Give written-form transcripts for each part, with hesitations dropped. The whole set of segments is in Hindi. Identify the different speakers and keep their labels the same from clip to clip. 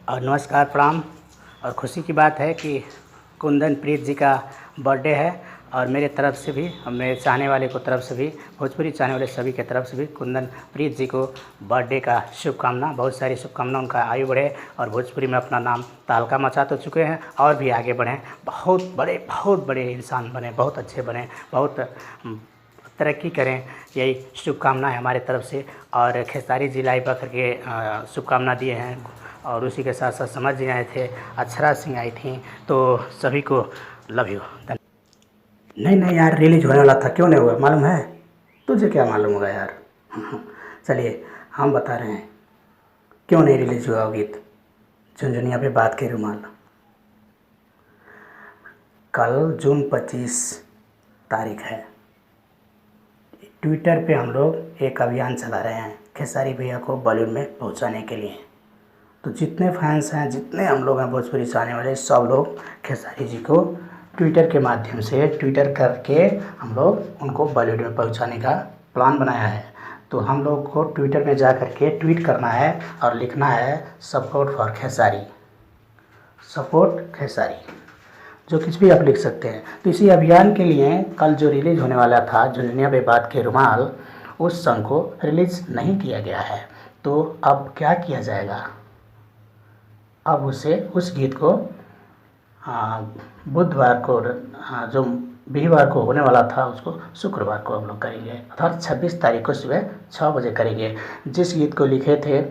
Speaker 1: और नमस्कार, प्रणाम। और खुशी की बात है कि कुंदन प्रीत जी का बर्थडे है और मेरे तरफ से भी और मेरे चाहने वाले को तरफ से भी, भोजपुरी चाहने वाले सभी के तरफ से भी कुंदन प्रीत जी को बर्थडे का शुभकामना, बहुत सारी शुभकामना। उनका आयु बढ़े और भोजपुरी में अपना नाम तहलका मचा तो चुके हैं और भी आगे बढ़ें, बहुत बड़े इंसान बने, बहुत अच्छे बने, बहुत तरक्की करें, यही शुभकामना है हमारे तरफ से। और खेसारी जी लाइव आकर के शुभकामना दिए हैं और उसी के साथ साथ समझ जी आए थे, अक्षरा सिंह आई थी, तो सभी को लव यू। नहीं यार, रिलीज होने वाला था, क्यों नहीं हुआ मालूम है तुझे? क्या मालूम होगा यार। चलिए हम बता रहे हैं क्यों नहीं रिलीज हुआ गीत। झुनझुनिया पे बात के रुमाल। कल जून 25 तारीख है। ट्विटर पे हम लोग एक अभियान चला रहे हैं खेसारी भैया को बॉलीवुड में पहुंचाने के लिए। तो जितने फैंस हैं, जितने हम लोग हैं भोजपुरी चाहने वाले, सब लोग खेसारी जी को ट्विटर के माध्यम से ट्विटर करके हम लोग उनको बॉलीवुड में पहुंचाने का प्लान बनाया है। तो हम लोग को ट्विटर में जा कर के ट्वीट करना है और लिखना है support for Khesari, support Khesari, जो कुछ भी आप लिख सकते हैं। तो इसी अभियान के लिए कल जो रिलीज़ होने वाला था झुनझुनिया पे बात के रुमाल, उस सॉन्ग को रिलीज़ नहीं किया गया है। तो अब क्या किया जाएगा? अब उस गीत को बुधवार को, जो बिहीवार को होने वाला था, उसको शुक्रवार को हम लोग करेंगे, अर्थात 26 तारीख को सुबह 6 बजे करेंगे। जिस गीत को लिखे थे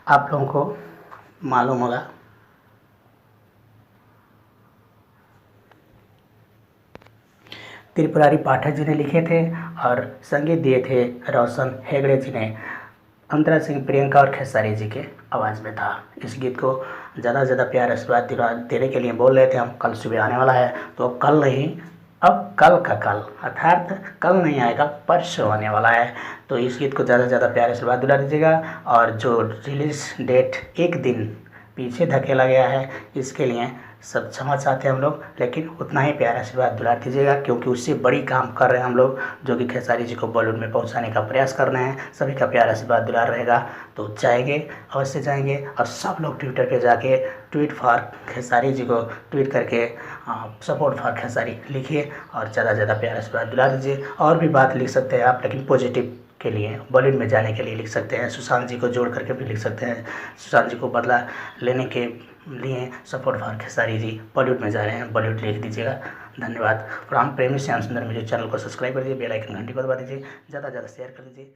Speaker 1: आप लोगों को मालूम होगा, त्रिपुरारी पाठक जी ने लिखे थे और संगीत दिए थे रोशन हेगड़े जी ने। अंतरा सिंह, प्रियंका और खेसारी जी के आवाज़ में था। इस गीत को ज़्यादा से ज़्यादा प्यार आशीर्वाद देने के लिए बोल रहे थे हम। कल सुबह आने वाला है, तो कल नहीं, अब कल का कल, अर्थात कल नहीं आएगा, परसों आने वाला है। तो इस गीत को ज़्यादा से ज़्यादा प्यार आशीर्वाद दिला दीजिएगा। और जो रिलीज़ डेट एक दिन पीछे धकेला गया है, इसके लिए सब क्षमा चाहते हैं हम लोग, लेकिन उतना ही प्यार आशीर्वाद दिला दीजिएगा, क्योंकि उससे बड़ी काम कर रहे हैं हम लोग, जो कि खेसारी जी को बॉलीवुड में पहुंचाने का प्रयास कर रहे हैं। सभी का प्यार आशीर्वाद दिला रहेगा तो जाएंगे, अवश्य जाएंगे। और सब लोग ट्विटर पे जाके ट्वीट फॉर खेसारी जी को ट्वीट करके सपोर्ट फॉर खेसारी लिखिए और ज़्यादा से ज़्यादा प्यार आशीर्वाद दिला दीजिए। और भी बात लिख सकते हैं आप, लेकिन पॉजिटिव के लिए, बॉलीवुड में जाने के लिए लिख सकते हैं। सुशांत जी को जोड़ करके भी लिख सकते हैं, सुशांत जी को बदला लेने के लिए सपोर्ट फॉर खेसारी जी बॉलीवुड में जा रहे हैं, बॉलीवुड लिख दीजिएगा। धन्यवाद। राम प्रेमी श्याम सुंदर म्यूजिक चैनल को सब्सक्राइब कर दीजिए, बेल आइकन घंटी को दबा दीजिए, ज़्यादा से ज़्यादा शेयर कर दीजिए।